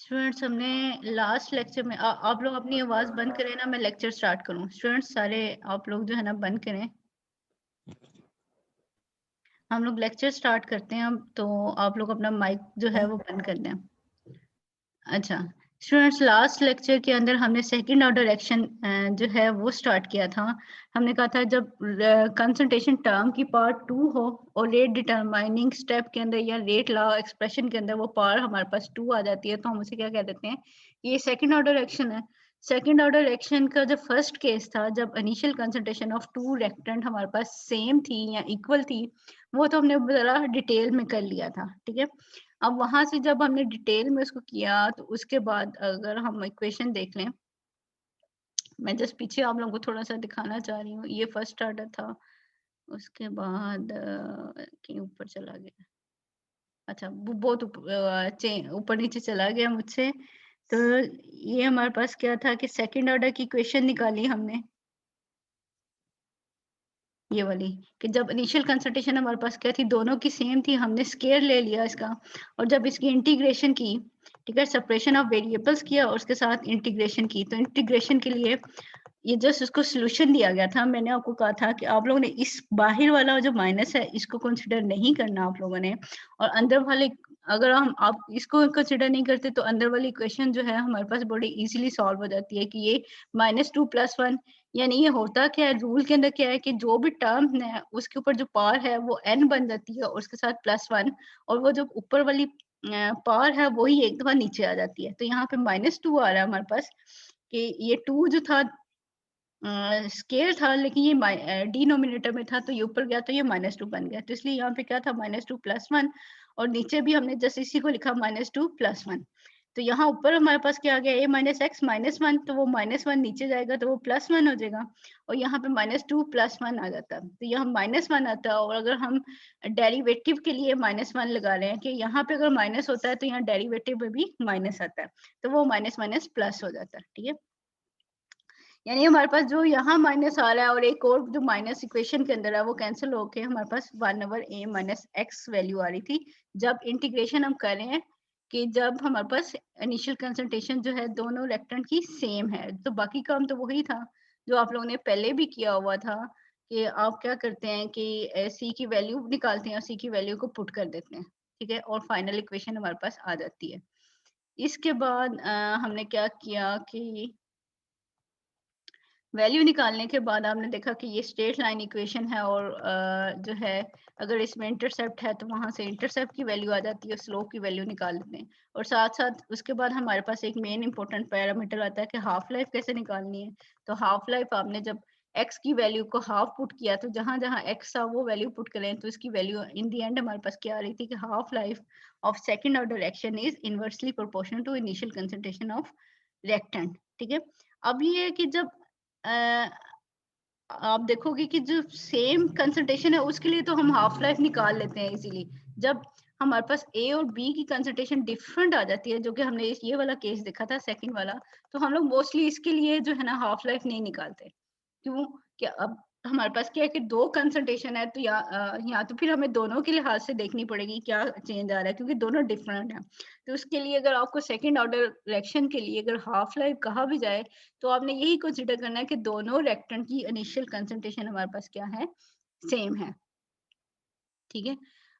Students हमने last lecture में आप लोग अपनी आवाज बंद करें ना, मैं लेक्चर स्टार्ट करूं। स्टूडेंट्स सारे आप लोग जो है ना बंद करें, हम लोग लेक्चर स्टार्ट करते हैं अब। तो आप लोग अपना माइक जो है वो बंद कर दें। अच्छा स्टूडेंट्स, लास्ट लेक्चर के अंदर हमने सेकंड ऑर्डर एक्शन जो है वो स्टार्ट किया था। हमने कहा था जब कंसंट्रेशन टर्म की पार्ट 2 हो और रेट डिटरमाइनिंग स्टेप के अंदर या रेट लॉ एक्सप्रेशन के अंदर वो पार्ट हमारे पास 2 आ जाती है, तो हम उसे क्या कह देते हैं, ये सेकंड ऑर्डर एक्शन है। सेकंड ऑर्डर एक्शन का जो फर्स्ट केस था, जब initial concentration of two reactant हमारे पास सेम थी या इक्वल थी, वो तो हमने जरा डिटेल में कर लिया था। ठीक है, अब वहां से जब हमने डिटेल में उसको किया, तो उसके बाद अगर हम इक्वेशन देख लें, मैं जस्ट पीछे आप लोगों को थोड़ा सा दिखाना चाह रही हूँ। ये फर्स्ट ऑर्डर था, उसके बाद कहीं ऊपर चला गया। अच्छा बहुत ऊपर नीचे चला गया मुझसे। तो ये हमारे पास क्या था कि सेकंड ऑर्डर की इक्वेशन निकाली हमने, ये वाली, कि जब इनिशियल कंसंट्रेशन हमारे पास क्या थी, दोनों की सेम थी, हमने स्केयर ले लिया इसका, और जब इसकी इंटीग्रेशन की, ठीक है, सेपरेशन ऑफ वेरिएबल्स किया और उसके साथ इंटीग्रेशन की, तो इंटीग्रेशन के लिए ये जस्ट उसको सॉल्यूशन दिया गया था। मैंने आपको कहा था कि आप लोगों ने इस बाहर वाला जो माइनस है इसको कंसिडर नहीं करना आप लोगों ने, और अंदर वाले, अगर हम आप इसको कंसिडर नहीं करते तो अंदर वाली इक्वेशन जो है हमारे पास बड़ी इजीली सॉल्व हो जाती है, कि ये -2 + 1, यानी ये होता क्या है, रूल के अंदर क्या है कि जो भी टर्म है उसके ऊपर जो पावर है वो n बन जाती है और उसके साथ +1, और वो जो ऊपर वाली पावर है वही एक दफा नीचे आ जाती है। तो यहाँ पे -2 आ रहा है हमारे पास, कि ये 2 जो था स्केयर था, लेकिन ये डिनोमिनेटर में था, तो ये ऊपर गया तो ये -2 बन गया। तो इसलिए यहाँ पे क्या था, -2 + 1, और नीचे भी हमने जैसे इसी को लिखा -2 + 1। तो यहाँ ऊपर हमारे पास क्या आ गया, a - x -1, तो वो -1 नीचे जाएगा तो वो +1 हो जाएगा, और यहाँ पे -2 + 1 आ जाता है, तो यहाँ -1 आता है। और अगर हम डेरिवेटिव के लिए -1 लगा रहे हैं कि यहाँ पे अगर माइनस होता है तो यहाँ डेरिवेटिव में भी माइनस आता है, तो वो माइनस माइनस प्लस हो जाता है। ठीक है, यानी हमारे पास जो यहाँ माइनस आ रहा है और एक और जो माइनस इक्वेशन के अंदर है वो कैंसिल होके हमारे पास 1/a - x वैल्यू आ रही थी, जब इंटीग्रेशन हम कर रहे हैं, कि जब हमारे पास इनिशियल कंसंट्रेशन जो है दोनों रिएक्टेंट की सेम है। तो बाकी काम तो वही था जो आप लोगों ने पहले भी किया हुआ था, कि आप क्या करते हैं कि सी की वैल्यू निकालते हैं और सी की वैल्यू को पुट कर देते हैं। ठीक है, और फाइनल इक्वेशन हमारे पास आ जाती है। इसके बाद हमने क्या किया कि वैल्यू निकालने के बाद आपने देखा कि ये स्ट्रेट लाइन इक्वेशन है, और जो है अगर इसमें इंटरसेप्ट है तो वहां से इंटरसेप्ट की वैल्यू आ जाती है, स्लोप की वैल्यू निकाल लेते हैं। और साथ साथ उसके बाद हमारे पास एक मेन इंपॉर्टेंट पैरामीटर आता है कि हाफ लाइफ कैसे निकालनी है। तो हाफ लाइफ आपने जब x की वैल्यू को हाफ पुट किया, तो जहां जहां x था वो वैल्यू पुट करें, तो इसकी वैल्यू इन दी एंड हमारे पास क्या आ रही थी, कि half life of second order action is inversely proportional to initial concentration of reactant. ठीक है, अब ये है कि जब अ, आप देखोगे कि जो सेम कंसंट्रेशन है उसके लिए तो हम हाफ लाइफ निकाल लेते हैं इजीली। जब हमारे पास ए और बी की कंसंट्रेशन डिफरेंट आ जाती है, जो कि हमने ये वाला केस देखा था सेकंड वाला, तो हम लोग मोस्टली इसके लिए जो है ना हाफ लाइफ नहीं निकालते। क्यों? कि अब हमारे पास क्या है कि 2 कंसंट्रेशन है, तो या तो फिर हमें दोनों के लिहाज से देखनी पड़ेगी क्या चेंज आ रहा है, क्योंकि दोनों डिफरेंट हैं। तो उसके लिए अगर आपको सेकंड ऑर्डर रिएक्शन के लिए अगर हाफ लाइफ कहा भी जाए, तो आपने यही कंसीडर करना है कि दोनों रिएक्टेंट की इनिशियल कंसंट्रेशन हमारे पास क्या है, सेम है। ठीक है,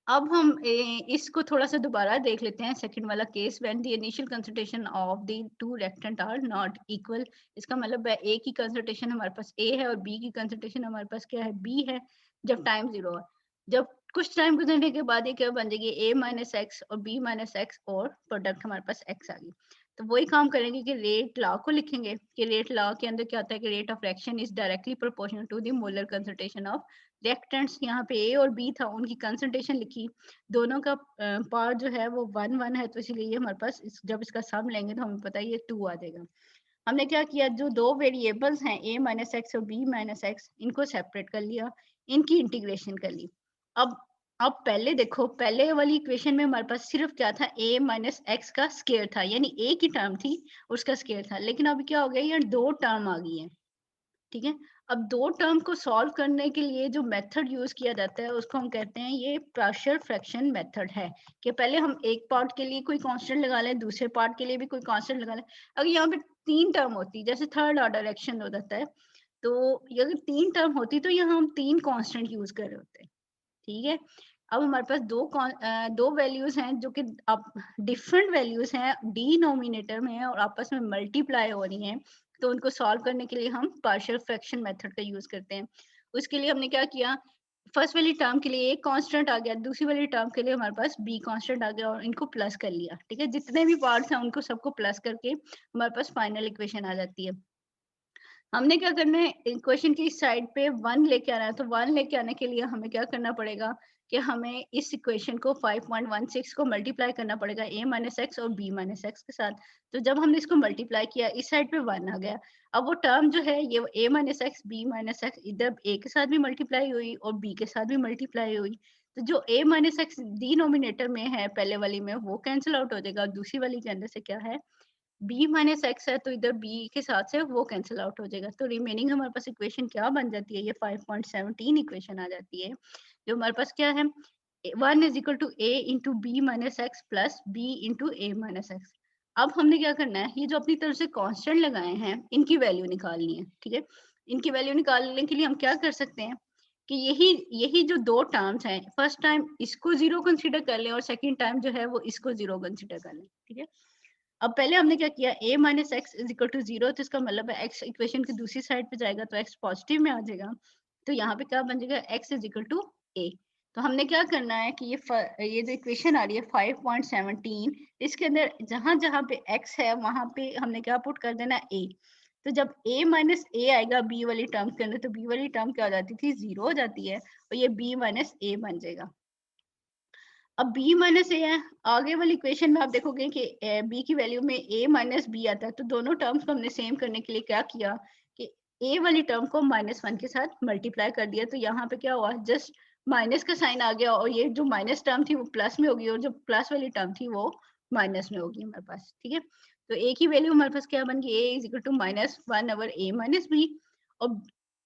अब हम इसको थोड़ा सा दोबारा देख लेते हैं, सेकंड वाला case, when the initial concentration of the two reactant are not equal. इसका मतलब है ए की कंसंट्रेशन हमारे पास ए है और बी की कंसंट्रेशन हमारे पास क्या है, बी है, जब टाइम 0 है। जब कुछ टाइम गुजरने के बाद ये क्या बन जाएगी, a - x और b - x, और प्रोडक्ट हमारे पास x आ गई। तो वही काम करेंगे कि रेट लॉ को लिखेंगे, कि रेट लॉ के अंदर क्या होता है कि rate of reaction is directly proportional to the molar concentration of reactants. यहाँ पे ए और बी था, उनकी कंसंट्रेशन लिखी, दोनों का पार जो है वो 1 है, तो इसीलिए ये हमारे पास जब इसका सम लेंगे तो हमें पता है ये 2 आ जाएगा। हमने क्या किया, जो 2 वेरिएबल्स हैं a - x और b - x, इनको सेपरेट कर लिया, इनकी इंटीग्रेशन कर ली। अब अब पहले देखो, पहले वाली इक्वेशन में हमारे पास सिर्फ क्या था, a - x का स्क्वायर था, यानी a की टर्म थी उसका स्क्वायर था, लेकिन अब क्या हो गया, यहाँ 2 टर्म आ गई है। ठीक है, अब दो टर्म को सॉल्व करने के लिए जो मेथड यूज किया जाता है उसको हम कहते हैं ये पार्शियल फ्रैक्शन मेथड है, कि पहले हम एक पार्ट के लिए कोई कांस्टेंट लगा लें, दूसरे पार्ट के लिए भी कोई कांस्टेंट लगा लें। अगर यहाँ पे तीन टर्म होती, जैसे थर्ड ऑर्डर एक्शन हो जाता है, तो ये अगर तीन टर्म होती तो यहाँ हम तीन कांस्टेंट यूज कर रहे होते। ठीक है, अब हमारे पास दो वैल्यूज हैं जो कि अब डिफरेंट वैल्यूज हैं, डिनोमिनेटर में है और आपस में मल्टीप्लाई हो रही हैं, तो उनको सॉल्व करने के लिए हम पार्शियल फ्रैक्शन मेथड का यूज करते हैं। उसके लिए हमने क्या किया, फर्स्ट वाली टर्म के लिए एक कांस्टेंट आ गया, दूसरी वाली टर्म के लिए हमारे पास बी कांस्टेंट आ गया और इनको प्लस कर लिया। ठीक है, जितने भी पार्ट्स हैं उनको सबको प्लस करके हमारे पास फाइनल इक्वेशन आ जाती है। हमने क्या करना है, इक्वेशन की साइड पे 1 लेके आना है, तो 1 लेके आने के लिए हमें क्या करना पड़ेगा कि हमें इस इक्वेशन को 5.16 को मल्टीप्लाई करना पड़ेगा a माइनस एक्स और b माइनस एक्स के साथ। तो जब हमने इसको मल्टीप्लाई किया, इस साइड पे 1 आ गया। अब वो टर्म जो है ये a minus x b minus x इधर a के साथ भी मल्टीप्लाई हुई और b के साथ भी मल्टीप्लाई हुई। तो जो a माइनस एक्स डिनोमिनेटर में है पहले वाली में वो कैंसिल आउट हो जाएगा, दूसरी वाली के अंदर से क्या है b माइनस एक्स है, तो इधर b के साथ से वो कैंसिल आउट हो जाएगा। तो रिमेनिंग हमारे पास इक्वेशन क्या बन जाती है, ये 5.17 इक्वेशन आ जाती है, जो हमारे पास क्या है 1 is equal to a into B minus x plus B into A minus x. अब हमने क्या करना है, ये जो अपनी तरफ से कांस्टेंट लगाए हैं इनकी वैल्यू निकालनी है। ठीक है, इनकी वैल्यू निकालने के लिए हम क्या कर सकते हैं कि यही यही जो दो टर्म्स हैं, फर्स्ट टाइम इसको जीरो कंसीडर कर लें और सेकंड टाइम जो है वो इसको जीरो कंसीडर कर लें। ठीक है, अब पहले हमने क्या किया, a minus x is equal to zero, तो इसका मतलब है x इक्वेशन की दूसरी साइड पे जाएगा तो x पॉजिटिव में आ जाएगा। तो यहाँ पे क्या बन जाएगा, x is equal to a। तो हमने क्या करना है कि ये जो इक्वेशन आ रही है 5.17, इसके अंदर जहां जहां पे x है वहां पे हमने क्या पुट कर देना है a। तो जब a माइनस ए आएगा b वाली टर्म के अंदर, तो b वाली टर्म क्या हो जाती थी, जीरो हो जाती है और ये b माइनस ए बन जाएगा। अब b माइनस ए है, आगे वाली इक्वेशन में आप देखोगे कि b की वैल्यू में a माइनस बी आता है, तो दोनों टर्म्स को हमने सेम करने के लिए क्या किया कि a वाली टर्म को -1 के साथ मल्टीप्लाई कर दिया। तो यहाँ पे क्या हुआ, जस्ट माइनस का साइन आ गया और ये जो माइनस टर्म थी वो प्लस में होगी और जो प्लस वाली टर्म थी वो माइनस में होगी हमारे पास। ठीक है, तो a की वैल्यू हमारे पास क्या बन गई, a is equal to -1 over a minus B. और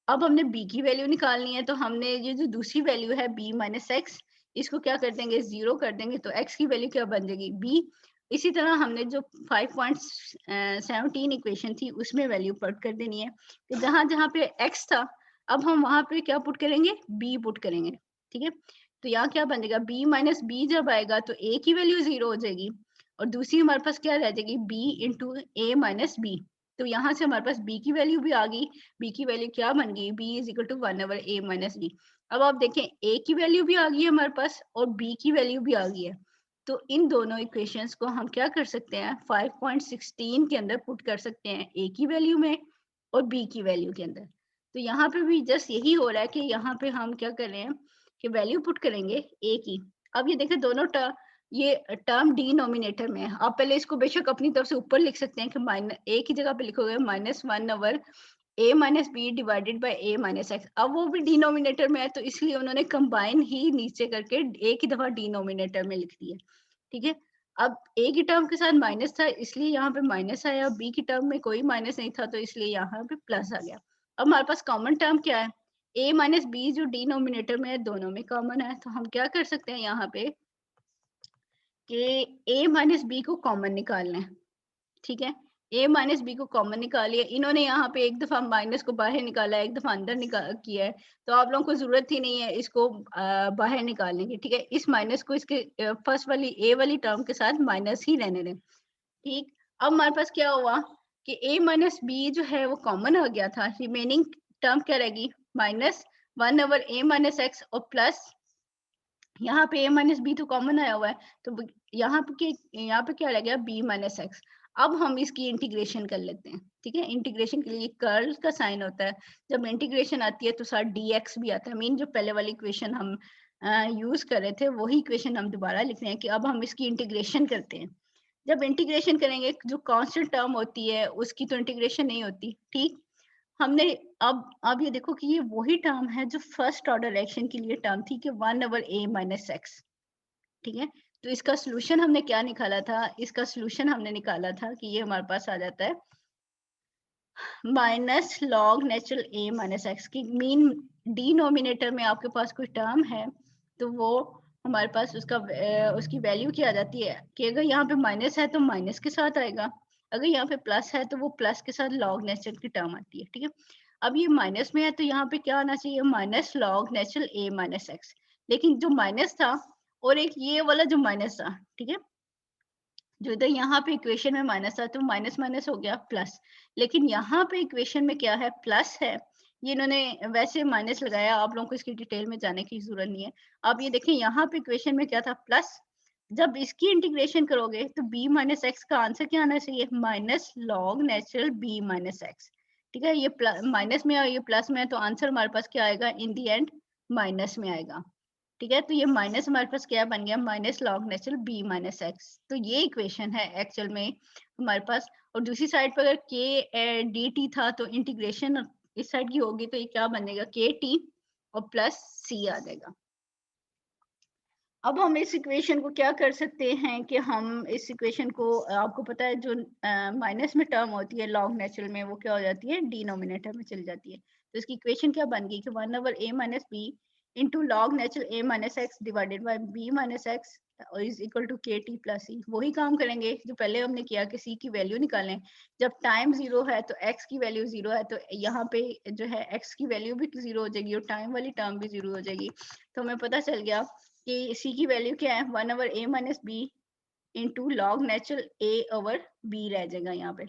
अब हमने b की वैल्यू निकालनी है, तो हमने ये जो दूसरी वैल्यू है b माइनस एक्स, इसको क्या कर देंगे, जीरो कर देंगे, तो x की वैल्यू क्या बन जाएगी, b। इसी तरह हमने जो 5.17 इक्वेशन थी उसमें वैल्यू पुट कर देनी है कि जहां जहां पे x था अब हम वहां पे क्या पुट करेंगे, b पुट करेंगे। ठीक है, तो यहाँ क्या बन जाएगा, b माइनस बी जब आएगा तो a की वैल्यू जीरो हो जाएगी और दूसरी हमारे पास क्या रह जाएगी, b into A minus B. तो यहाँ से हमारे पास b की वैल्यू भी आ गई, b की वैल्यू क्या बन गई, b is equal to 1 over a minus B. अब आप देखें a की वैल्यू भी आ गई है हमारे पास और b की वैल्यू भी आ गई है, तो इन दोनों इक्वेशंस को हम क्या कर सकते हैं, 5.16 के अंदर पुट कर सकते हैं, a की वैल्यू में और b की वैल्यू के अंदर। तो यहाँ पे भी जस्ट यही हो रहा है कि यहाँ पे हम क्या कर रहे हैं कि वैल्यू पुट करेंगे a की। अब ये देखें दोनों ये टर्म डिनोमिनेटर में है, आप पहले इसको बेशक अपनी तरफ से ऊपर लिख सकते हैं कि माइनस a की जगह पे लिखोगे -1 over a minus B divided by a minus x. अब वो भी डिनोमिनेटर में है तो इसलिए उन्होंने कंबाइन ही नीचे करके एक ही दफा डिनोमिनेटर में लिख दिया। ठीक है, अब a की टर्म के साथ माइनस था इसलिए यहाँ पे माइनस आया, b की टर्म में कोई माइनस नहीं था तो इसलिए यहाँ पे प्लस आ गया। अब हमारे पास कॉमन टर्म क्या है, a माइनस बी जो डिनोमिनेटर में है दोनों में कॉमन है, तो हम क्या कर सकते हैं यहाँ पे कि a माइनस बी को कॉमन निकालना है। ठीक है, a माइनस बी को कॉमन निकालिए, इन्होंने यहाँ पे एक दफा माइनस को बाहर निकाला है, एक दफा अंदर निकाल किया है, तो आप लोगों को जरूरत ही नहीं है इसको बाहर निकालने की। ठीक है, इस माइनस को इसके फर्स्ट वाली a वाली टर्म के साथ माइनस ही रहने दें। ठीक, अब हमारे पास क्या हुआ कि a माइनस बी जो है वो कॉमन आ गया था, रिमेनिंग टर्म क्या रहेगी, -1 ओवर a माइनस एक्स और प्लस यहाँ पे a माइनस बी तो कॉमन आया हुआ है, तो यहाँ पे क्या रह गया, b माइनस एक्स। अब हम इसकी इंटीग्रेशन कर लेते हैं। ठीक है, इंटीग्रेशन के लिए कर्ल का साइन होता है, जब इंटीग्रेशन आती है तो साथ dx भी आता है। मीन जो पहले वाली इक्वेशन हम यूज कर रहे थे वही इक्वेशन हम दोबारा लिख रहे हैं कि अब हम इसकी इंटीग्रेशन करते हैं। जब इंटीग्रेशन करेंगे जो कांस्टेंट टर्म होती है उसकी तो इंटीग्रेशन नहीं होती। ठीक, हमने अब ये देखो कि ये वही टर्म है जो फर्स्ट ऑर्डर रिएक्शन के लिए टर्म थी कि 1 ओवर a माइनस एक्स। ठीक है, तो इसका सोल्यूशन हमने क्या निकाला था, इसका सोल्यूशन हमने निकाला था कि ये हमारे पास आ जाता है माइनस लॉग नेचुरल ए माइनस एक्स की मीन डिनोमिनेटर में आपके पास कोई टर्म है तो वो हमारे पास उसका उसकी वैल्यू क्या आ जाती है कि अगर यहाँ पे माइनस है तो माइनस के साथ आएगा, अगर यहाँ पे प्लस है तो वो प्लस के साथ लॉग नेचुरल की टर्म आती है। ठीक है, अब ये माइनस में है तो यहाँ पे क्या आना चाहिए, माइनस लॉग नेचुरल ए माइनस एक्स। लेकिन जो माइनस था और एक ये वाला जो माइनस था, ठीक है, जो इधर यहाँ पे इक्वेशन में माइनस था तो माइनस माइनस हो गया प्लस, लेकिन यहाँ पे इक्वेशन में क्या है, प्लस है। ये इन्होंने वैसे माइनस लगाया, आप लोगों को इसकी डिटेल में जाने की जरूरत नहीं है। आप ये देखें यहाँ पे इक्वेशन में क्या था, प्लस। जब इसकी इंटीग्रेशन करोगे तो b माइनस एक्स का आंसर क्या आना चाहिए, minus log natural b minus x. ठीक है, ये माइनस में और ये प्लस में है तो आंसर हमारे पास क्या आएगा, इन दी एंड माइनस में आएगा। ठीक है, तो ये माइनस हमारे पास क्या बन गया, minus log natural b minus x. तो ये इक्वेशन है एक्चुअल में हमारे पास। और दूसरी साइड पर अगर k dt था तो इंटीग्रेशन इस साइड की होगी तो ये क्या बनेगा, kt और प्लस c आ जाएगा। अब हम इस इक्वेशन को क्या कर सकते हैं कि हम इस इक्वेशन को, आपको पता है जो माइनस में टर्म होती है लॉग नेचुरल में, वो क्या हो जाती है, डिनोमिनेटर में चली जाती है। तो इसकी इक्वेशन क्या बन गई कि 1/a minus B into log natural a minus x divided by b minus x is equal to K T plus C. वही काम करेंगे जो पहले हमने किया कि c की वैल्यू निकालें। जब टाइम 0 है तो x की वैल्यू 0 है तो यहाँ पे जो है x की वैल्यू भी 0 हो जाएगी और टाइम वाली टर्म भी 0 हो जाएगी। तो हमें पता चल गया कि c की वैल्यू क्या है, 1/a minus B into log natural a/b रह जाएगा। यहाँ पे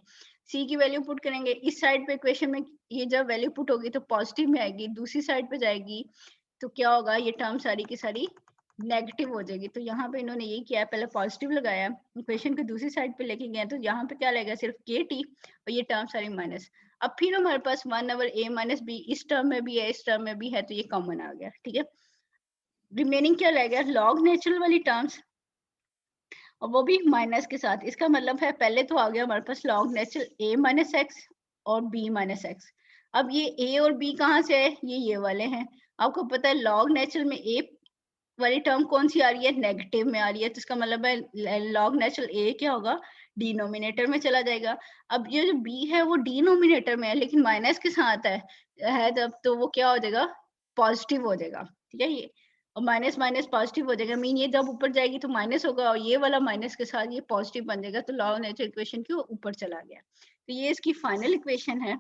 c की वैल्यू पुट करेंगे इस साइड पे इक्वेशन में, ये जब वैल्यू पुट होगी तो पॉजिटिव में आएगी, दूसरी साइड पे जाएगी तो क्या होगा, ये टर्म सारी की सारी नेगेटिव हो जाएगी। तो यहाँ पे इन्होंने यही किया है, पहले पॉजिटिव लगाया, इक्वेशन को दूसरी साइड पे लेके गए तो यहाँ पे क्या लगेगा, सिर्फ के टी और ये टर्म सारी माइनस। अब फिर हमारे पास 1/a माइनस बी इस टर्म में भी है इस टर्म में भी है तो ये कॉमन आ गया। ठीक है, रिमेनिंग क्या रह गया, लॉग नेचुरल वाली टर्म्स और वो भी माइनस के साथ। इसका मतलब है पहले तो आ गया हमारे पास log natural a minus X और b माइनस एक्स। अब ये a और b कहाँ से है, ये वाले हैं। आपको पता है लॉग नेचुरल में a वाली टर्म कौन सी आ रही है, नेगेटिव में आ रही है, तो इसका मतलब है लॉग नेचुरल a क्या होगा, डिनोमिनेटर में चला जाएगा। अब ये जो b है वो डिनोमिनेटर में है लेकिन माइनस के साथ है तब तो वो क्या हो जाएगा, पॉजिटिव हो जाएगा। ठीक है, ये और माइनस माइनस पॉजिटिव हो जाएगा, मीन ये जब ऊपर जाएगी तो माइनस होगा और ये वाला माइनस के साथ ये पॉजिटिव बन जाएगा तो लॉग नेचुरल इक्वेशन के ऊपर चला गया। तो ये इसकी फाइनल इक्वेशन है।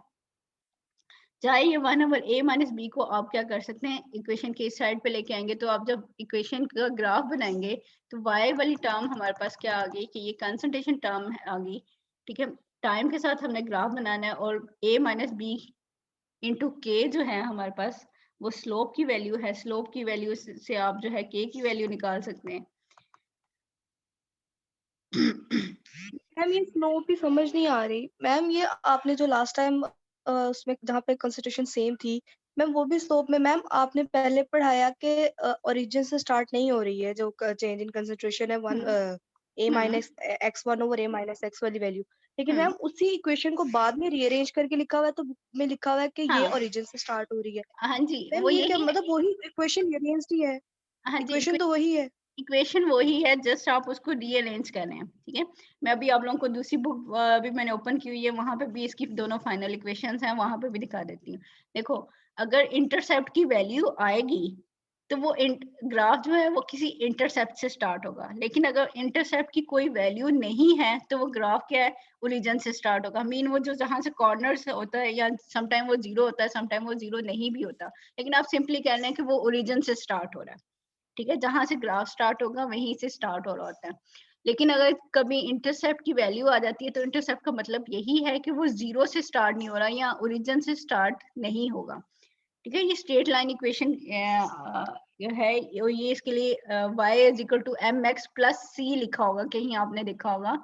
चाहे ये 1/a माइनस बी को आप क्या कर सकते हैं, इक्वेशन के इस साइड पे लेके आएंगे तो आप जब इक्वेशन का ग्राफ बनाएंगे तो y वाली टर्म हमारे पास क्या आ गई कि ये कंसंट्रेशन टर्म आ गई। ठीक है, टाइम के साथ हमने ग्राफ बनाना है और a माइनस बी इंटू के जो है हमारे पास वो स्लोप की वैल्यू है, स्लोप की वैल्यू से आप जो है के की वैल्यू निकाल सकते हैं। मैम ये स्लोप भी समझ नहीं आ रही मैम, ये आपने जो लास्ट टाइम उसमें जहाँ पे कंसंट्रेशन सेम थी मैम, वो भी स्लोप में मैम आपने पहले पढ़ाया कि ओरिजिन से स्टार्ट नहीं हो रही है, जो चेंज इन कंसंट्रेशन है a माइनस x1/a-x वाली वैल्यू। लेकिन मैम उसी इक्वेशन को बाद में रीअरेंज करके लिखा हुआ है, तो बुक में लिखा हुआ है कि ये हाँ ओरिजिन से स्टार्ट हो रही है। हाँ जी, मैम वो ये क्या यही मतलब, वही इक्वेशन रीअरेंज्ड ही है, हाँ जी, इक्वेशन तो वही है। इक्वेशन वही है, जस्ट आप उसको रीअरेंज कर रहे हैं। ठीक है, मैं अभी आप लोगों को दूसरी बुक भी मैंने ओपन की हुई है, वहां पे भी इसकी दोनों फाइनल इक्वेशंस हैं, वहां पे भी दिखा देती हूँ। देखो, अगर इंटरसेप्ट की वैल्यू आएगी तो वो ग्राफ जो है वो किसी इंटरसेप्ट से स्टार्ट होगा, लेकिन अगर इंटरसेप्ट की कोई वैल्यू नहीं है तो वो ग्राफ क्या है, ओरिजिन से स्टार्ट होगा। मीन वो जो जहां से कॉर्नर होता है या समटाइम वो जीरो होता है, समटाइम वो जीरो नहीं भी होता, लेकिन आप सिंपली कह रहे हैं कि वो ओरिजिन से स्टार्ट हो रहा है। ठीक है, जहां से ग्राफ स्टार्ट होगा वहीं से स्टार्ट हो रहा होता है। लेकिन अगर कभी इंटरसेप्ट की वैल्यू आ जाती है तो इंटरसेप्ट का मतलब यही है कि वो जीरो से स्टार्ट नहीं हो रहा या ओरिजिन से स्टार्ट नहीं होगा। ठीक है, ये स्ट्रेट लाइन इक्वेशन है, ये इसके लिए y is equal to M X plus C लिखा होगा, कहीं आपने देखा होगा।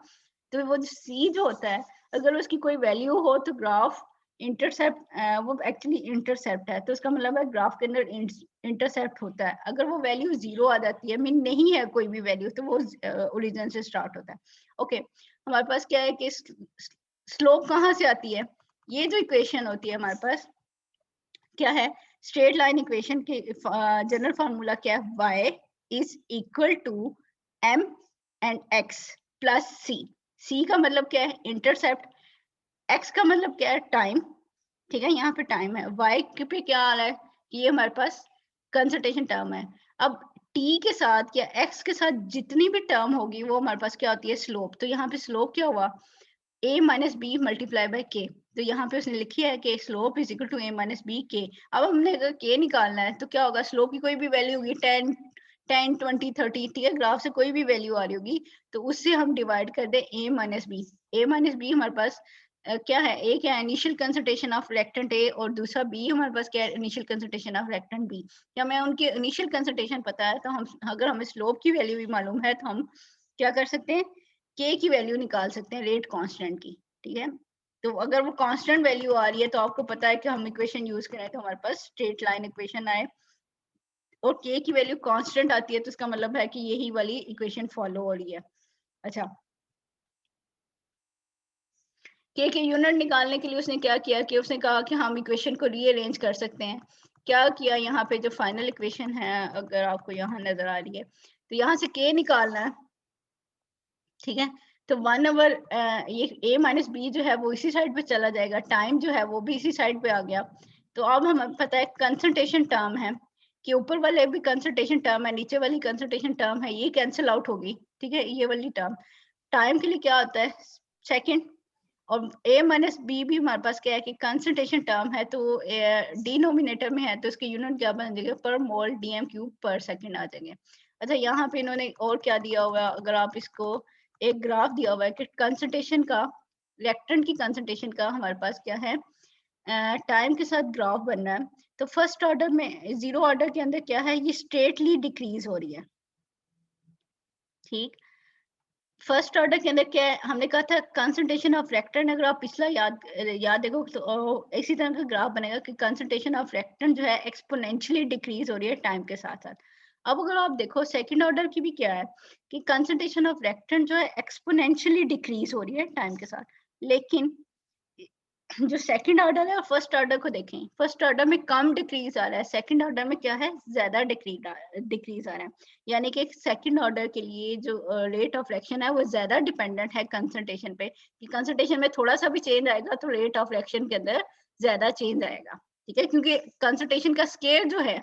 तो वो c जो होता है अगर उसकी कोई वैल्यू हो तो ग्राफ इंटरसेप्ट, वो एक्चुअली इंटरसेप्ट है तो उसका मतलब है ग्राफ के अंदर इंटरसेप्ट होता है। अगर वो वैल्यू जीरो आ जाती है, मीन नहीं है कोई भी वैल्यू, तो वो ओरिजिन से स्टार्ट होता है। ओके, हमारे पास क्या है कि स्लोप कहाँ से आती है, ये जो इक्वेशन होती है हमारे पास क्या है, स्ट्रेट लाइन इक्वेशन के जनरल फार्मूला क्या है, y is equal to m and x plus c। c का मतलब क्या है, इंटरसेप्ट। एक्स का मतलब क्या है, टाइम, ठीक है, यहाँ पे टाइम है। वाई पे क्या आ रहा है कि ये हमारे पास कंसंट्रेशन टर्म है। अब टी के साथ या एक्स के साथ जितनी भी टर्म होगी वो हमारे पास क्या होती है, स्लोप। तो यहाँ पे स्लोप क्या हुआ, a minus B multiply by K. तो यहाँ पे उसने लिखी है कि slope is equal to a minus B K. अब हमने अगर के निकालना है तो क्या होगा, स्लोप की कोई भी वैल्यू होगी 10 10 20 30, ठीक है, ग्राफ से कोई भी वैल्यू आ रही होगी तो उससे हम डिवाइड कर दे a minus B. a minus B हमारे पास क्या है, a क्या है, initial concentration of reactant a, और दूसरा b हमारे पास क्या है, initial concentration of reactant b। क्या हमें उनके इनिशियल कंसंट्रेशन पता है तो हम, अगर हमें स्लोप की वैल्यू भी मालूम है तो हम क्या कर सकते हैं, k की वैल्यू निकाल सकते हैं, रेट कांस्टेंट की, ठीक है। तो अगर वो कांस्टेंट वैल्यू आ रही है तो आपको पता है कि हम इक्वेशन यूज करें तो हमारे पास स्ट्रेट लाइन इक्वेशन आए, और k की वैल्यू कांस्टेंट आती है तो इसका मतलब है कि यही वाली इक्वेशन फॉलो हो रही है। अच्छा, k के यूनिट निकालने के लिए उसने क्या किया कि उसने कहा कि हम इक्वेशन को रीअरेंज कर सकते हैं। क्या किया, यहाँ पे जो फाइनल इक्वेशन है अगर आपको यहाँ नजर आ रही है तो यहाँ से k निकालना है, ठीक है। तो 1/, ये a माइनस बी जो है वो इसी साइड पे चला जाएगा, टाइम जो है वो भी इसी साइड पे आ गया। तो अब हमें पता है कंसंट्रेशन टर्म है कि ऊपर वाले भी कंसंट्रेशन टर्म है, नीचे वाली कंसंट्रेशन टर्म है, ये कैंसिल आउट होगी, ठीक है, ये वाली टर्म। टाइम के लिए क्या होता है, सेकेंड, और a माइनस बी भी हमारे पास क्या है कि कंसंट्रेशन टर्म है, तो डिनोमिनेटर में है तो इसके यूनिट क्या बन जाएगा, पर मोल dm क्यूब पर सेकंड आ जाएंगे। अच्छा, यहाँ पे इन्होंने और क्या दिया हुआ है, अगर आप इसको एक ग्राफ दिया हुआ है कि कंसंट्रेशन का, रिएक्टेंट की कंसंट्रेशन का हमारे पास क्या है, टाइम के साथ ग्राफ बनना है। तो फर्स्ट ऑर्डर में, जीरो ऑर्डर के अंदर क्या है, ये स्ट्रेटली डिक्रीज हो रही है, ठीक। फर्स्ट ऑर्डर के अंदर क्या है, हमने कहा था कंसंट्रेशन ऑफ रिएक्टेंट, अगर आप पिछला याद देखो तो इसी तरह का ग्राफ बनेगा कि कंसंट्रेशन ऑफ रिएक्टेंट जो है एक्सपोनेंशियली डिक्रीज हो रही है टाइम के साथ साथ। अब अगर आप देखो सेकंड ऑर्डर की भी क्या है कि कंसंट्रेशन ऑफ रिएक्टेंट जो है एक्सपोनेंशियली डिक्रीज हो रही है टाइम के साथ, लेकिन जो सेकंड ऑर्डर है और फर्स्ट ऑर्डर को देखें, फर्स्ट ऑर्डर में कम डिक्रीज आ रहा है, सेकंड ऑर्डर में क्या है, ज्यादा डिक्रीज आ रहा है। यानी कि सेकंड ऑर्डर के लिए जो रेट ऑफ रिएक्शन है वो ज्यादा डिपेंडेंट है कंसंट्रेशन पे, कि कंसंट्रेशन में थोड़ा सा भी चेंज आएगा तो रेट ऑफ रिएक्शन के अंदर ज्यादा चेंज आएगा, ठीक है, क्योंकि कंसंट्रेशन का स्केल जो है,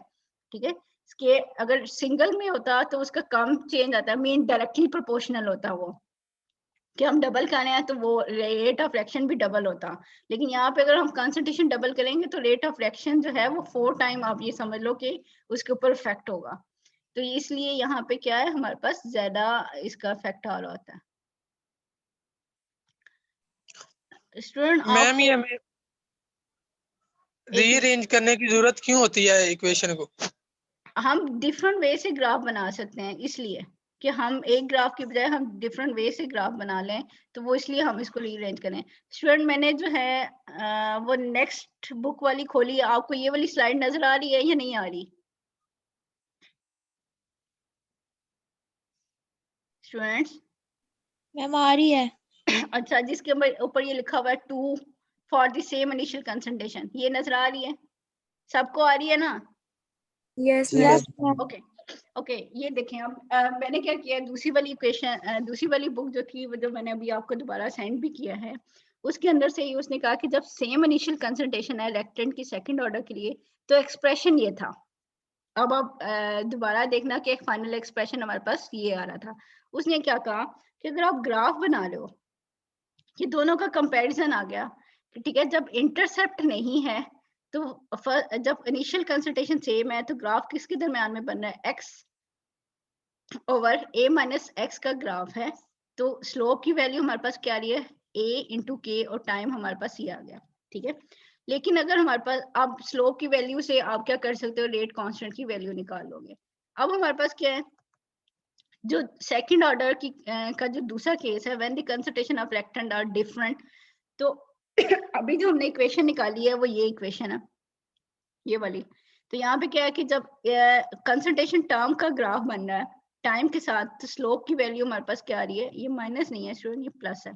ठीक है, स्केल अगर सिंगल में होता तो उसका कम चेंज आता है, मीन डायरेक्टली प्रोपोर्शनल होता वो, कि हम डबल कर रहे हैं तो वो रेट ऑफ रिएक्शन भी डबल होता। लेकिन यहाँ पे अगर हम कंसंट्रेशन डबल करेंगे तो रेट ऑफ रिएक्शन जो है वो 4 टाइम, आप ये समझ लो कि उसके ऊपर इफेक्ट होगा। तो इसलिए यहाँ पे क्या है, हमारे पास ज्यादा इसका इफेक्ट आ रहा होता है। स्टूडेंट मैम ये आप हमें रीअरेंज करने की जरूरत क्यों होती है इक्वेशन को? हम डिफरेंट वे से ग्राफ बना सकते हैं, इसलिए कि हम एक ग्राफ की बजाय हम डिफरेंट वे से ग्राफ बना लें, तो वो इसलिए हम इसको रीअरेंज करें। स्टूडेंट मैंने जो है वो नेक्स्ट बुक वाली खोली है, आपको ये वाली स्लाइड नजर आ रही है या नहीं आ रही स्टूडेंट्स? मैम आ रही है। अच्छा, जिसके ऊपर ये लिखा हुआ है 2 for the same initial concentration, ये नजर आ रही है, सबको आ रही है ना? Yes Yes, ma'am. Okay okay, ये देखें अब मैंने क्या किया, दूसरी वाली इक्वेशन, दूसरी वाली बुक जो थी वो जो मैंने अभी आपको दोबारा सेंड भी किया है, उसके अंदर से ही उसने कहा कि जब सेम इनिशियल कंसंट्रेशन है रिएक्टेंट की सेकंड ऑर्डर के लिए तो एक्सप्रेशन ये था। अब आप दोबारा देखना कि एक फाइनल एक्सप्रेशन हमारे पास ये आ रहा था। उसने क्या कहा कि अगर आप ग्राफ बना लो कि दोनों का कंपैरिजन आ गया, ठीक है, जब इंटरसेप्ट नहीं है तो जब इनिशियल कंसंट्रेशन सेम है तो ग्राफ किसके दरमियान में बन रहा है, x over a minus x का ग्राफ है, तो स्लोप की वैल्यू हमारे पास क्या आ रही है, a इंटू के, और टाइम हमारे पास ये आ गया, ठीक है। लेकिन अगर हमारे पास आप स्लोप की वैल्यू से आप क्या कर सकते हो, रेट कांस्टेंट की वैल्यू निकाल लोगे। अब हमारे पास क्या है, जो सेकंड ऑर्डर की का जो दूसरा केस है, when the concentration of reactant are different, तो अभी जो हमने इक्वेशन निकाली है वो ये इक्वेशन है, ये वाली। तो यहाँ पे क्या है कि जब कंसंट्रेशन टर्म का ग्राफ बन रहा है टाइम के साथ, तो स्लोप की वैल्यू हमारे पास क्या आ रही है, ये माइनस नहीं है स्टूडेंट, ये प्लस है,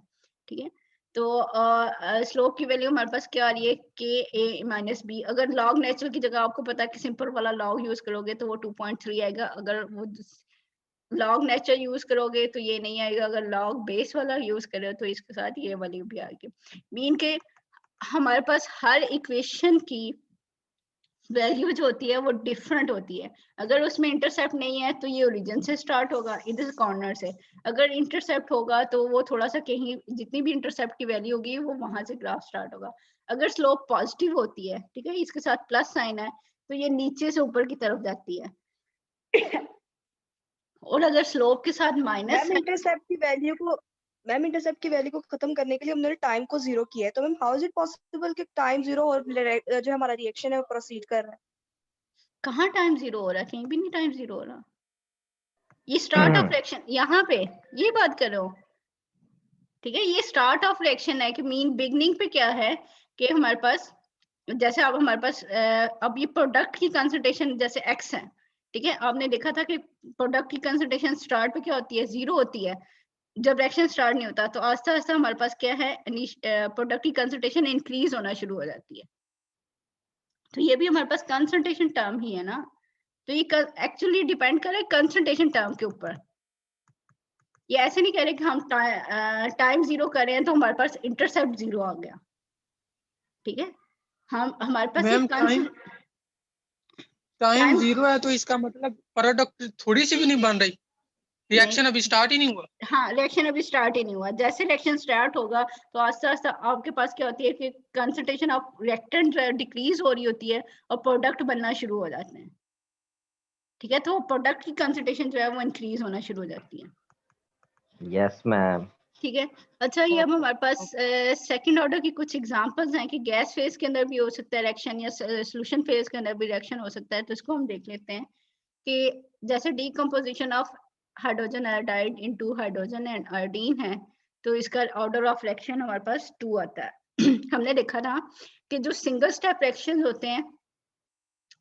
ठीक है। तो स्लोप की वैल्यू हमारे पास क्या आ रही है, के ए माइनस बी। अगर लॉग नेचुरल की जगह आपको पता है कि सिंपल वाला लॉग यूज करोगे तो वो 2.3 आएगा, अगर वो लॉग नेचर यूज करोगे तो ये नहीं आएगा, अगर लॉग बेस वाला यूज करो तो इसके साथ ये वाली भी आएगी। मीन के हमारे पास हर इक्वेशन की वैल्यू जो होती है वो डिफरेंट होती है। अगर उसमें इंटरसेप्ट नहीं है तो ये ओरिजिन से स्टार्ट होगा, इधर कॉर्नर से। अगर इंटरसेप्ट होगा तो वो थोड़ा सा कहीं, जितनी भी इंटरसेप्ट की वैल्यू होगी वो वहां से ग्राफ स्टार्ट होगा। अगर स्लोप पॉजिटिव होती है, ठीक है, इसके साथ प्लस साइन है, तो ये नीचे से ऊपर की तरफ जाती है। और अगर स्लोप के साथ माइनस मैम इंटरसेप्ट की वैल्यू को खत्म करने के लिए हमने टाइम को 0 किया है, तो ma'am how is it possible कि टाइम 0 और जो हमारा रिएक्शन है वो प्रोसीड कर रहा है? कहाँ टाइम 0 हो रहा है? कहीं भी नहीं टाइम 0 हो रहा। ये स्टार्ट ऑफ रिएक्शन, यहाँ पे ये बात कर रहे हो, ठीक है, ये स्टार्ट ऑफ रिएक्शन है कि मीन बिगनिंग पे क्या है कि हमारे पास, जैसे अब हमारे पास अब ये प्रोडक्ट की कंसंट्रेशन जैसे x है, ठीक है, आपने देखा था कि प्रोडक्ट की कंसंट्रेशन स्टार्ट पे क्या होती है? 0 होती है जब रिएक्शन स्टार्ट नहीं होता। तो आस्ते आस्ते हमारे पास क्या है, प्रोडक्ट की कंसंट्रेशन इंक्रीज होना शुरू हो जाती है। तो ये भी हमारे पास कंसंट्रेशन टर्म ही है ना, तो ये एक्चुअली डिपेंड करे कंसंट्रेशन टर्म के ऊपर। ये ऐसे नहीं कह रहे कि हम टाइम 0 कर रहे हैं तो हमारे पास इंटरसेप्ट 0 आ गया, ठीक है। हम हमारे पास मैम टाइम 0 है तो इसका मतलब प्रोडक्ट थोड़ी सी भी नहीं बन रही, रिएक्शन अभी स्टार्ट ही नहीं हुआ। हाँ, रिएक्शन अभी स्टार्ट ही नहीं हुआ। जैसे रिएक्शन स्टार्ट होगा तो आस्ते आस्ते आपके पास क्या होती है कि कंसंट्रेशन ऑफ रिएक्टेंट डिक्रीज हो रही होती है और प्रोडक्ट बनना शुरू हो जाते हैं, ठीक है। तो प्रोडक्ट की कंसंट्रेशन जो है वो इंक्रीज होना शुरू हो जाती है। Yes ma'am. ठीक है। अच्छा, ये अब हमारे पास सेकंड ऑर्डर की कुछ एग्जांपल्स हैं कि गैस फेज के अंदर भी हो सकता है रिएक्शन या सॉल्यूशन फेज के अंदर भी रिएक्शन हो सकता है। तो इसको हम देख लेते हैं कि जैसे decomposition of hydrogen iodide into hydrogen and iodine है, तो इसका ऑर्डर ऑफ रिएक्शन हमारे पास 2 आता है। हमने देखा था कि जो सिंगल स्टेप रिएक्शन होते हैं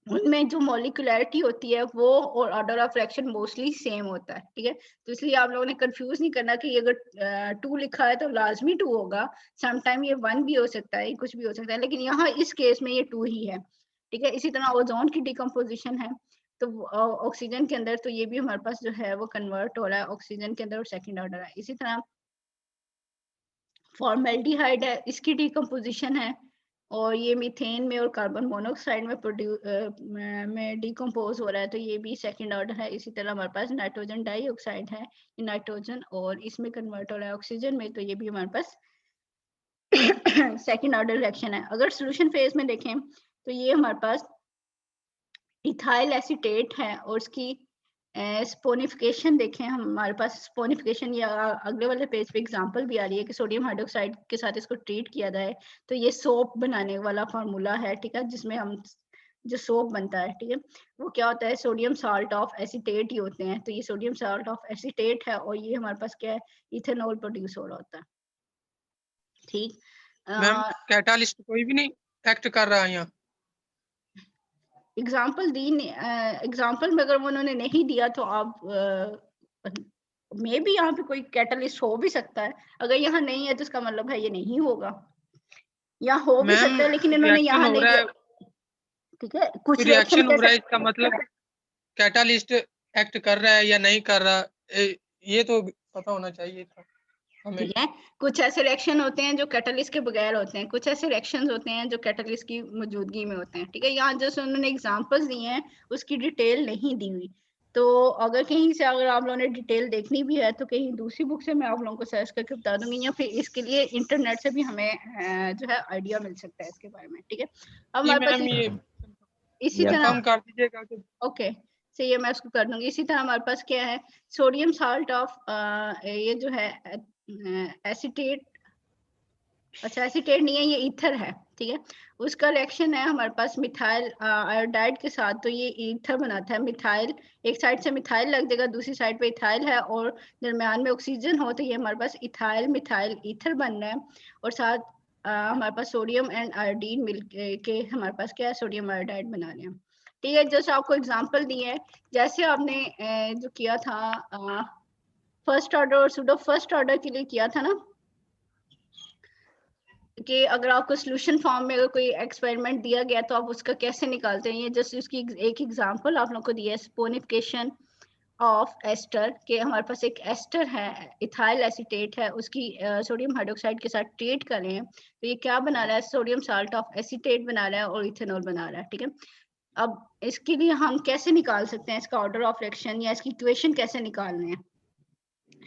उनमें जो मॉलिक्यूलैरिटी होती है वो और order of reaction mostly same होता है, ठीक है। तो इसलिए आप लोगों ने कंफ्यूज नहीं करना कि अगर 2 लिखा है तो लाजमी 2 होगा। समटाइम ये 1 भी हो सकता है, कुछ भी हो सकता है, लेकिन यहाँ इस केस में ये 2 ही है, ठीक है। इसी तरह ओजोन की डिकम्पोजिशन है तो ऑक्सीजन के अंदर, तो ये भी हमारे पास जो है वो कन्वर्ट हो रहा है ऑक्सीजन के अंदर और सेकेंड ऑर्डर है। इसी तरह फॉर्मेल्डिहाइड है, इसकी डिकम्पोजिशन है और ये मीथेन में और कार्बन मोनोऑक्साइड में डिकम्पोज हो रहा है, तो ये भी सेकंड ऑर्डर है। इसी तरह हमारे पास नाइट्रोजन डाइऑक्साइड है, ये नाइट्रोजन और इसमें कन्वर्ट हो रहा है ऑक्सीजन में, तो ये भी हमारे पास सेकंड ऑर्डर रिएक्शन है। अगर सॉल्यूशन फेज में देखें तो ये हमारे पास इथाइल एसीटेट है और उसकी स्पोनिफिकेशन देखें, हमारे पास स्पोनिफिकेशन या अगले वाले पेज पे एग्जांपल भी आ रही है कि सोडियम हाइड्रोक्साइड के साथ इसको ट्रीट किया जाए तो ये सोप बनाने वाला फार्मूला है, ठीक है, जिसमें हम जो सोप बनता है, ठीक है, वो क्या होता है, सोडियम साल्ट ऑफ एसीटेट ही होते हैं। तो ये सोडियम साल्ट ऑफ एसीटेट है और ये हमारे पास क्या है, इथेनॉल प्रोड्यूस हो रहा होता है, ठीक। मैम कैटालिस्ट कोई भी नहीं एक्ट कर रहा है यहाँ? एग्जाम्पल दी, एग्जाम्पल में अगर उन्होंने नहीं दिया तो आप मे भी यहाँ पे कोई कैटलिस्ट हो भी सकता है। अगर यहाँ नहीं है तो इसका मतलब है ये नहीं होगा, या हो भी सकता है लेकिन इन्होंने यहाँ नहीं दिया, ठीक है। कुछ रिएक्शन हो रहा है, इसका मतलब कैटालिस्ट एक्ट कर रहा है या नहीं कर रहा, ये तो पता होना चाहिए था हमें। ठीक है, कुछ ऐसे रिएक्शन होते हैं जो कैटलिस्ट के बगैर होते हैं, कुछ ऐसे रिएक्शंस होते हैं जो कैटलिस्ट की मौजूदगी में होते हैं, ठीक है। यहाँ जैसे उन्होंने एग्जांपल्स दिए हैं उसकी डिटेल नहीं दी हुई, तो अगर कहीं से अगर आप लोगों ने डिटेल देखनी भी है तो कहीं दूसरी बुक से मैं आप लोगों को सर्च करके बता दूंगी, या फिर इसके लिए इंटरनेट से भी हमें जो है आइडिया मिल सकता है इसके बारे में, ठीक है। अब हमारे पास इसी तरह कर दीजिएगा। ओके, सही है, मैं उसको कर दूंगी। इसी तरह हमारे पास क्या है, सोडियम साल्ट ऑफ ये जो है एसीटेट, अच्छा एसीटेट नहीं है, ये ईथर है, ठीक है। उसका रिएक्शन है हमारे पास मिथाइल आयोडाइड के साथ, तो ये ईथर बनाता है। मिथाइल, एक साइड से मिथाइल लग जाएगा, दूसरी साइड पे इथाइल है और दरम्यान में ऑक्सीजन हो, तो ये हमारे पास इथाइल मिथाइल ईथर बन रहा है। और साथ हमारे पास सोडियम एंड आयोडीन मिल के हमारे पास क्या है, सोडियम आयोडाइड बना रहे हैं, ठीक है। जैसे आपको एग्जांपल दिए है, जैसे आपने जो किया था फर्स्ट ऑर्डर और सूडो फर्स्ट ऑर्डर के लिए किया था ना, कि अगर आपको सॉल्यूशन फॉर्म में अगर कोई एक्सपेरिमेंट दिया गया तो आप उसका कैसे निकालते हैं, ये जस्ट उसकी एक एग्जांपल आप लोगों को दिया है, स्पोनिफिकेशन ऑफ एस्टर के हमारे पास एक एस्टर है, इथाइल एसीटेट है, उसकी सोडियम हाइड्रोक्साइड के साथ ट्रीट कर रहे हैं, तो ये क्या बना रहा है, सोडियम साल्ट ऑफ एसीटेट बना रहा है और इथेनॉल बना रहा है। ठीक है, अब इसके लिए हम कैसे निकाल सकते हैं इसका ऑर्डर ऑफ रिएक्शन या इसकी इक्वेशन कैसे निकालने हैं?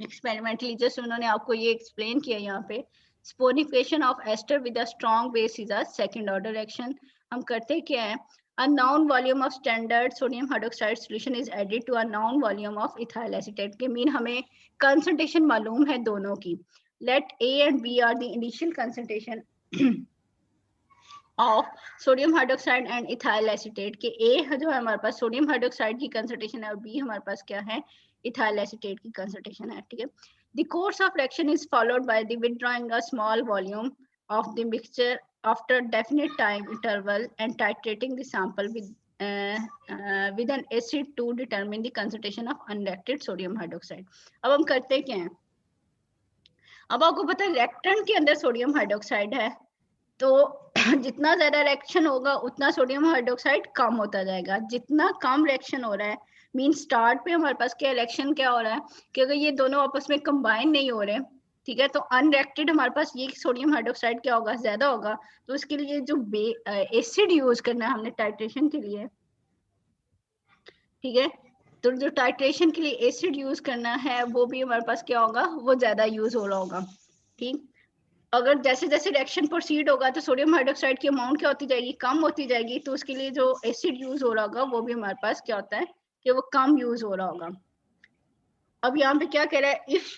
एक्सपेरिमेंटली जस्ट उन्होंने आपको ये एक्सप्लेन किया यहाँ पे, saponification of ester with a strong base is a second order reaction. हम करते क्या है, a known volume of standard sodium hydroxide solution is added to a known volume of ethyl acetate के मीन हमें concentration मालूम है दोनों की। Let A and B are the initial concentration of sodium hydroxide and ethyl acetate के A जो है हमारे पास sodium hydroxide की concentration है और B हमारे पास क्या है, ethyl acetate की concentration है। ठीक है, the course of reaction is followed by the withdrawing a small volume of the mixture after definite time interval and titrating the sample with an acid to determine the concentration of unreacted sodium hydroxide। अब हम करते क्या हैं, अब आपको पता है reactant के अंदर सोडियम हाइड्रोक्साइड है, तो जितना ज्यादा रिएक्शन होगा उतना सोडियम हाइड्रोक्साइड कम होता जाएगा। जितना कम रिएक्शन हो रहा है, मीन स्टार्ट पे हमारे पास क्या रिएक्शन क्या हो रहा है कि अगर ये दोनों आपस में कंबाइन नहीं हो रहे, ठीक है, तो अनरिएक्टेड हमारे पास ये सोडियम हाइड्रोक्साइड क्या होगा, ज्यादा होगा। तो उसके लिए जो एसिड यूज करना है हमने टाइट्रेशन के लिए, ठीक है, तो जो टाइट्रेशन के लिए एसिड यूज करना है वो भी हमारे पास क्या होगा, वो ज्यादा यूज हो रहा होगा। ठीक, अगर जैसे जैसे रिएक्शन प्रोसीड होगा तो सोडियम हाइड्रोक्साइड की अमाउंट क्या होती जाएगी, कम होती जाएगी, तो उसके लिए जो एसिड यूज हो रहा होगा वो भी हमारे पास क्या होता है कि वो कम यूज हो रहा होगा। अब यहाँ पे क्या कह रहा है, इफ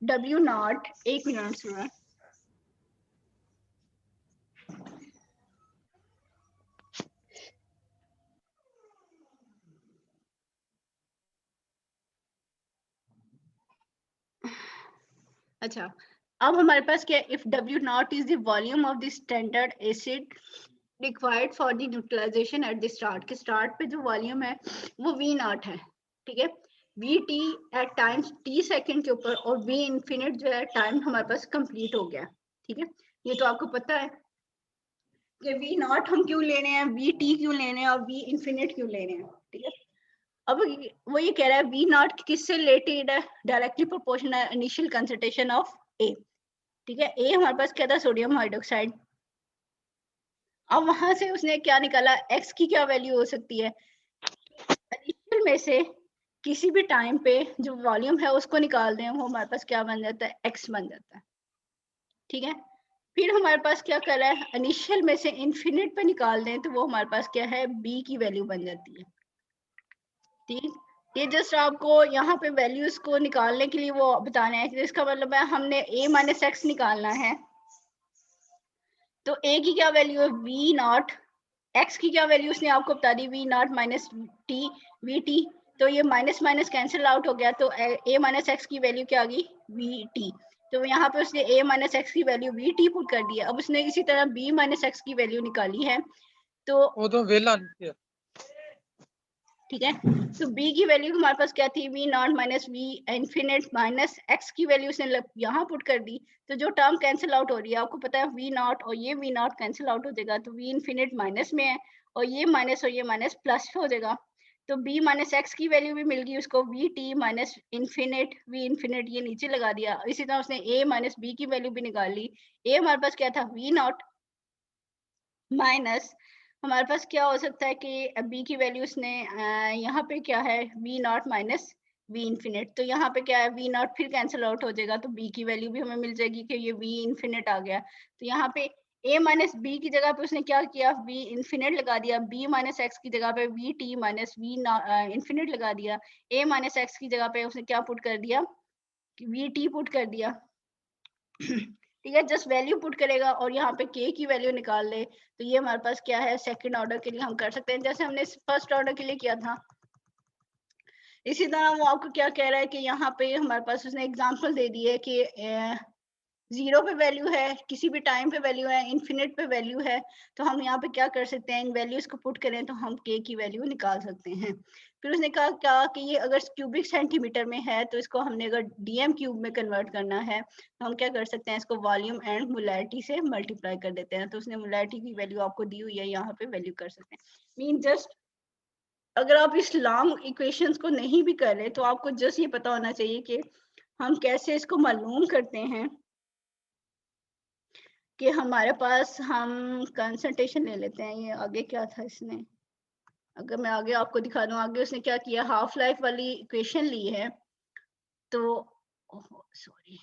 W नॉट, एक मिनट सुना, अच्छा, अब हमारे पास क्या है, if W naught is the volume of the standard acid required for the neutralization at the start, के स्टार्ट पे जो वॉल्यूम है वो V नॉट है। ठीक है, VT at times T second के ऊपर और V इन्फिनिट जो है टाइम हमारे पास कंप्लीट हो गया। ठीक है, ये तो आपको पता है कि V नॉट हम क्यों ले रहे हैं, VT क्यों ले रहे हैं और V इन्फिनिट क्यों ले रहे हैं। ठीक है, अब वो ये कह रहा है V नॉट किससे रिलेटेड है, डायरेक्टली प्रोपोर्शनल है इनिशियल कंसंट्रेशन ऑफ A। ठीक है, A हमारे पास क्या था, सोडियम हाइड्रोक्साइड। अब वहां से उसने क्या निकाला, X की क्या वैल्यू हो सकती है, इनिशियल में से किसी भी टाइम पे जो वॉल्यूम है उसको निकाल दें, वो हमारे पास क्या बन जाता है, X बन जाता है। ठीक है, फिर हमारे पास क्या कर रहा है, इनिशियल में से इन्फिनिट पे निकाल दें तो वो हमारे पास क्या है, B की वैल्यू बन जाती है। ठीक, ये जस्ट आपको यहाँ पे वैल्यूज को निकालने के लिए वो बताना है कि इसका मतलब है हमने A माइनस एक्स निकालना है, तो A की क्या वैल्यू है, V नॉट, X की क्या वैल्यू उसने आपको बता दी, V not minus T VT, तो ये माइनस माइनस कैंसिल आउट हो गया, तो A माइनस एक्स की वैल्यू क्या आ गई, VT। तो यहाँ पे उसने A माइनस एक्स की वैल्यू VT पुट कर दी है। अब उसने इसी तरह B माइनस एक्स की वैल्यू निकाली है, तो वो तो वेला नहीं है। ठीक है, तो B की वैल्यू हमारे पास क्या थी, V not minus V infinite minus X की वैल्यू उसने यहाँ पुट कर दी, तो जो टर्म कैंसिल आउट हो रही है आपको पता है V नॉट और ये V नॉट कैंसिल आउट हो जाएगा, तो V इन्फिनिट माइनस में है और ये माइनस प्लस हो जाएगा, तो B माइनस एक्स की वैल्यू भी मिल गई उसको, VT minus infinite, V infinite ये नीचे लगा दिया। इसी तरह उसने A माइनस B की वैल्यू भी निकाल ली। A हमारे पास क्या था, V नॉट माइनस हमारे पास क्या हो सकता है कि B की वैल्यू उसने यहाँ पे क्या है, V not minus V infinite, तो यहाँ पे क्या है, V नॉट फिर कैंसिल आउट हो जाएगा, तो B की वैल्यू भी हमें मिल जाएगी कि ये V इन्फिनिट आ गया। तो यहाँ पे A माइनस B की जगह पे उसने क्या किया, V इन्फिनिट लगा दिया, B माइनस एक्स की जगह पे VT माइनस V इन्फिनिट लगा दिया, A माइनस एक्स की जगह पे उसने क्या पुट कर दिया, VT पुट कर दिया। ठीक है, जस्ट वैल्यू पुट करेगा और यहाँ पे K की वैल्यू निकाल ले, तो ये हमारे पास क्या है, सेकंड ऑर्डर के लिए हम कर सकते हैं जैसे हमने फर्स्ट ऑर्डर के लिए किया था। इसी तरह वो आपको क्या कह रहा है कि यहाँ पे हमारे पास उसने एग्जांपल दे दी है कि 0 पे वैल्यू है, किसी भी टाइम पे वैल्यू है, इन्फिनिट पे वैल्यू है, तो हम यहाँ पे क्या कर सकते हैं, इन वैल्यूज को पुट करें तो हम K की वैल्यू निकाल सकते हैं। फिर उसने कहा क्या कि ये अगर क्यूबिक सेंटीमीटर में है तो इसको हमने अगर DM क्यूब में कन्वर्ट करना है तो हम क्या कर सकते हैं, इसको वॉल्यूम एंड मोलैरिटी से मल्टीप्लाई कर देते हैं। तो उसने मोलैरिटी की वैल्यू आपको दी हुई है, यहाँ पे वैल्यू कर सकते हैं। मीन जस्ट अगर आप इस लॉन्ग इक्वेशंस को नहीं भी कर रहे तो आपको जस्ट ये पता होना चाहिए कि हम कैसे इसको मालूम करते हैं कि हमारे पास हम कंसंट्रेशन ले लेते हैं। ये आगे क्या था इसने, अगर मैं आगे आपको दिखा दूं, आगे उसने क्या किया, हाफ लाइफ वाली इक्वेशन ली है। तो सॉरी,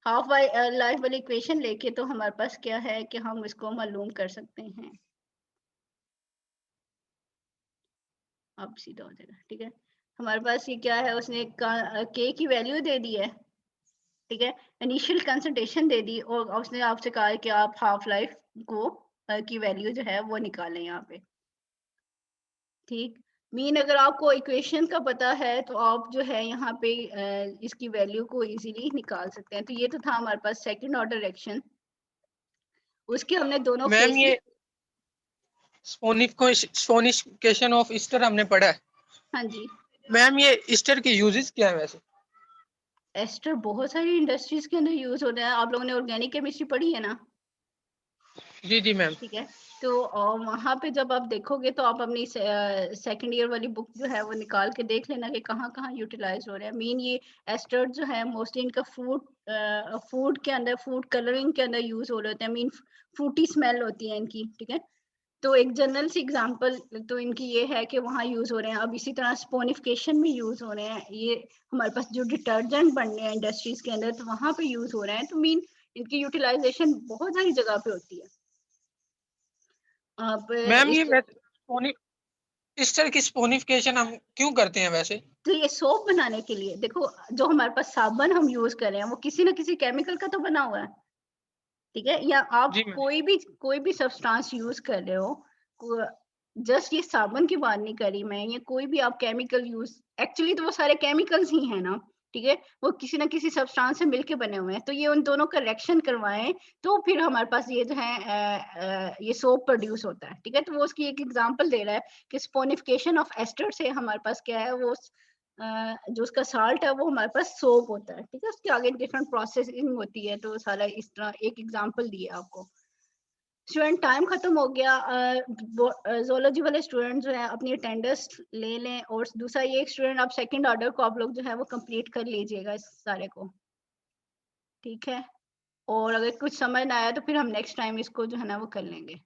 हाफ लाइफ वाली इक्वेशन लेके तो हमारे पास क्या है कि हम इसको मालूम कर सकते हैं। अब सीधा हो जाएगा, ठीक है। हमारे पास ये क्या है, उसने के की वैल्यू दे दी है, ठीक है, इनिशियल कंसंट्रेशन दे दी और उसने आपसे कहा है कि आप हाफ लाइफ को की वैल्यू जो है वो निकालें यहाँ पे, ठीक। मीन अगर आपको इक्वेशन का पता है तो आप जो है यहाँ पे इसकी वैल्यू को इजीली निकाल सकते हैं। तो ये तो था हमारे पास सेकंड ऑर्डर रिएक्शन, उसके हमने दोनों मैम फेस। ये स्पोनिफिकेशन ऑफ ईस्टर हमने पढ़ा है। हाँ जी, मैम ये ईस्टर के यूजेस क्या है वैसे? एस्टर बहुत सारी इंडस्ट्रीज के अंदर यूज हो रहा है। आप लोगों ने ऑर्गेनिक केमिस्ट्री पढ़ी है ना? जी जी मैम। ठीक है, तो वहाँ पे जब आप देखोगे तो आप अपनी सेकंड ईयर वाली बुक जो है वो निकाल के देख लेना कि कहाँ कहाँ यूटिलाइज हो रहा है। मीन ये एस्टर जो है मोस्टली इनका फूड के अंदर, फूड कलरिंग के अंदर यूज हो रहे होते हैं। मीन फ्रूटी स्मेल होती है इनकी, ठीक है। तो एक जनरल सी एग्जांपल तो इनकी ये है कि वहाँ यूज हो रहे हैं। अब इसी तरह स्पोनिफिकेशन में यूज हो रहे हैं। ये हमारे पास जो डिटर्जेंट बन रहे हैं इंडस्ट्रीज के अंदर, तो वहाँ पे यूज हो रहे हैं। तो मीन इनकी यूटिलाइजेशन बहुत सारी जगह पे होती है। आप मैम ये वैसे ईस्टर की स्पोनिफिकेशन हम क्यों करते हैं वैसे? तो ये सोप बनाने के लिए, देखो जो हमारे पास साबुन हम यूज कर रहे हैं वो किसी ना किसी केमिकल का तो बना हुआ है, ठीक है। या आप जी मैम। कोई भी सब्सटेंस यूज कर रहे हो, जस्ट ये साबुन की बात नहीं करी मैं, ये कोई भी आप केमिकल यूज, एक्चुअली तो वो सारे केमिकल्स ही हैं ना, ठीक है। वो किसी ना किसी सब्सटेंस से मिलके बने हुए हैं। तो ये उन दोनों का रिएक्शन करवाएं तो फिर हमारे पास ये जो है ये सोप प्रोड्यूस होता है, ठीक है। तो वो उसकी एक एग्जांपल दे रहा है कि स्पोनिफिकेशन ऑफ एस्टर से हमारे पास क्या है, वो जो उसका साल्ट है वो हमारे पास सोप होता है, ठीक है। उसके आगे डिफरेंट प्रोसेसिंग होती है। तो सारा इस तरह एक एग्जांपल दिए आपको। स्टूडेंट टाइम खत्म हो गया। जोलॉजी वाले स्टूडेंट जो है अपनी अटेंडेंस ले लें, और दूसरा ये स्टूडेंट आप सेकंड ऑर्डर को आप लोग जो है वो कंप्लीट कर लीजिएगा इस सारे को, ठीक है। और अगर कुछ समझ ना आया तो फिर हम नेक्स्ट टाइम इसको जो है ना वो कर लेंगे।